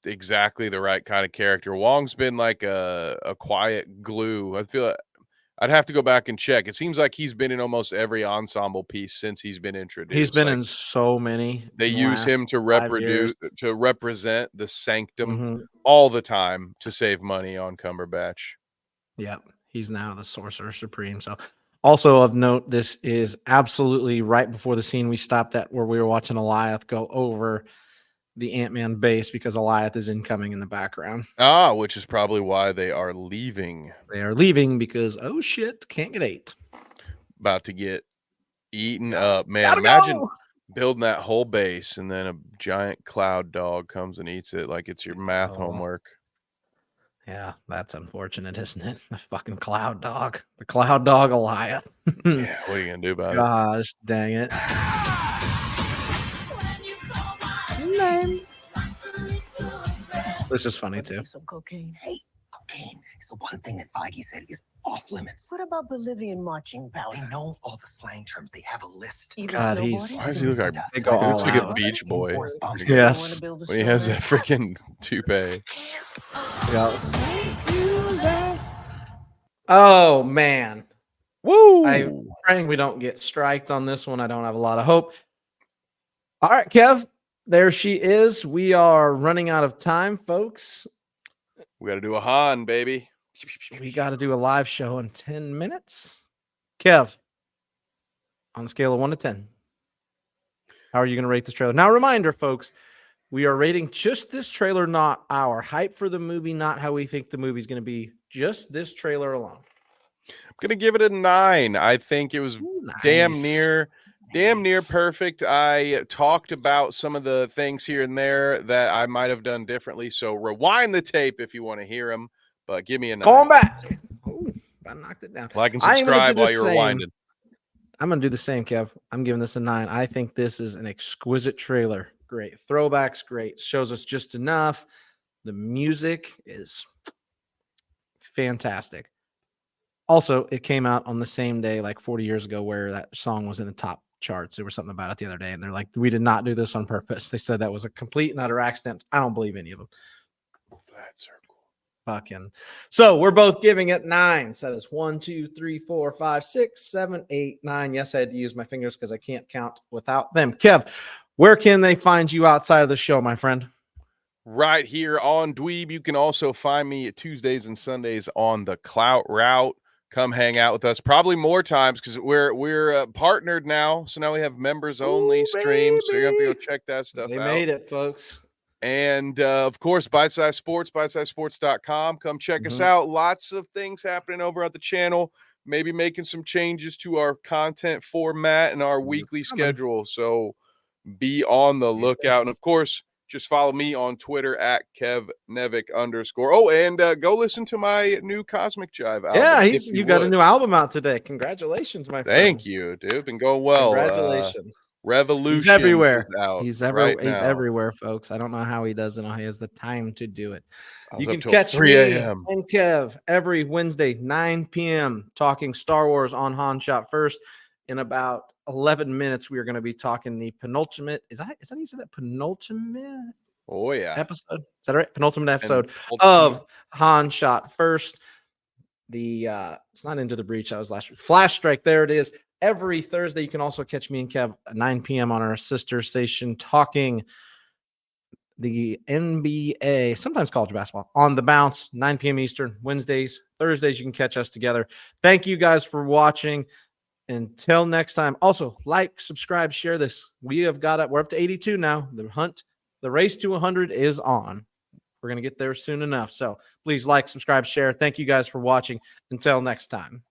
exactly the right kind of character. Wong's been like a quiet glue. I feel I'd have to go back and check. It seems like he's been in almost every ensemble piece since he's been introduced. He's been like, in so many. they use him to represent the Sanctum all the time to save money on Cumberbatch. Yeah, he's now the Sorcerer Supreme. So, also of note, this is absolutely right before the scene we stopped at where we were watching Eliath go over the Ant-Man base because Eliath is incoming in the background. Ah, which is probably why they are leaving. They are leaving because, oh shit, can't get ate. About to get eaten up. Man, imagine building that whole base and then a giant cloud dog comes and eats it like it's your math homework. Yeah, that's unfortunate, isn't it? The fucking cloud dog. The cloud dog Eliath. Yeah, what are you going to do about it? Gosh, dang it. This is funny too. Some cocaine. Hey, cocaine is the one thing that Feige said is off limits. What about Bolivian marching powder? They know all the slang terms. They have a list. Even God, snowboarding? Why does he look like They go he looks all like a out. beach boy? Yes. When he has that freaking toupee. Yeah. Oh man. Woo! I'm praying we don't get striked on this one. I don't have a lot of hope. All right, Kev. There she is. We are running out of time, folks. We got to do a Han, baby. We got to do a live show in 10 minutes. Kev, on a scale of 1 to 10, how are you going to rate this trailer? Now, reminder, folks, we are rating just this trailer, not our hype for the movie, not how we think the movie's going to be, just this trailer alone. I'm going to give it a 9. I think it was damn near perfect. I talked about some of the things here and there that I might have done differently. So rewind the tape if you want to hear them, but give me a 9. Going back. Ooh, I knocked it down. Like and subscribe while you're rewinding. I'm going to do the same, Kev. I'm giving this a 9. I think this is an exquisite trailer. Great. Throwbacks, great. Shows us just enough. The music is fantastic. Also, it came out on the same day, like 40 years ago, where that song was in the top charts. There was something about it the other day, and they're like, we did not do this on purpose. They said that was a complete and utter accident. I don't believe any of them. Flat circle. Fucking. So we're both giving it 9. So that is 1, 2, 3, 4, 5, 6, 7, 8, 9. Yes, I had to use my fingers because I can't count without them. Kev, where can they find you outside of the show, my friend? Right here on Dweeb. You can also find me Tuesdays and Sundays on the Clout Route. Come hang out with us probably more times because we're partnered now. So now we have members only streams. So you're going to have to go check that stuff out. They made it, folks. And of course, Bite Size Sports, bitesizesports.com. Come check us out. Lots of things happening over at the channel. Maybe making some changes to our content format and our weekly schedule. So be on the lookout. And of course, just follow me on Twitter at KevNevic_. Oh, and go listen to my new Cosmic Jive album. Yeah, you got a new album out today. Congratulations, my friend. Thank you, dude. Been going well. Congratulations. Revolution. He's everywhere. He's He's everywhere, folks. I don't know how he does it. He has the time to do it. You can catch 3 me a.m. and Kev every Wednesday, 9 p.m. talking Star Wars on Han Shot First. In about 11 minutes, we are going to be talking the penultimate. Is that how you say that? Penultimate? Oh, yeah. Episode? Is that right? Penultimate episode of Han Shot First. It's not Into the Breach. That was last week. Flash Strike. There it is. Every Thursday, you can also catch me and Kev at 9 p.m. on our sister station talking the NBA, sometimes college basketball, on The Bounce, 9 p.m. Eastern, Wednesdays, Thursdays, you can catch us together. Thank you guys for watching. Until next time. Also, like, subscribe, share this. We're up to 82 now. The race to 100 is on. We're going to get there soon enough. So please like, subscribe, share. Thank you guys for watching. Until next time.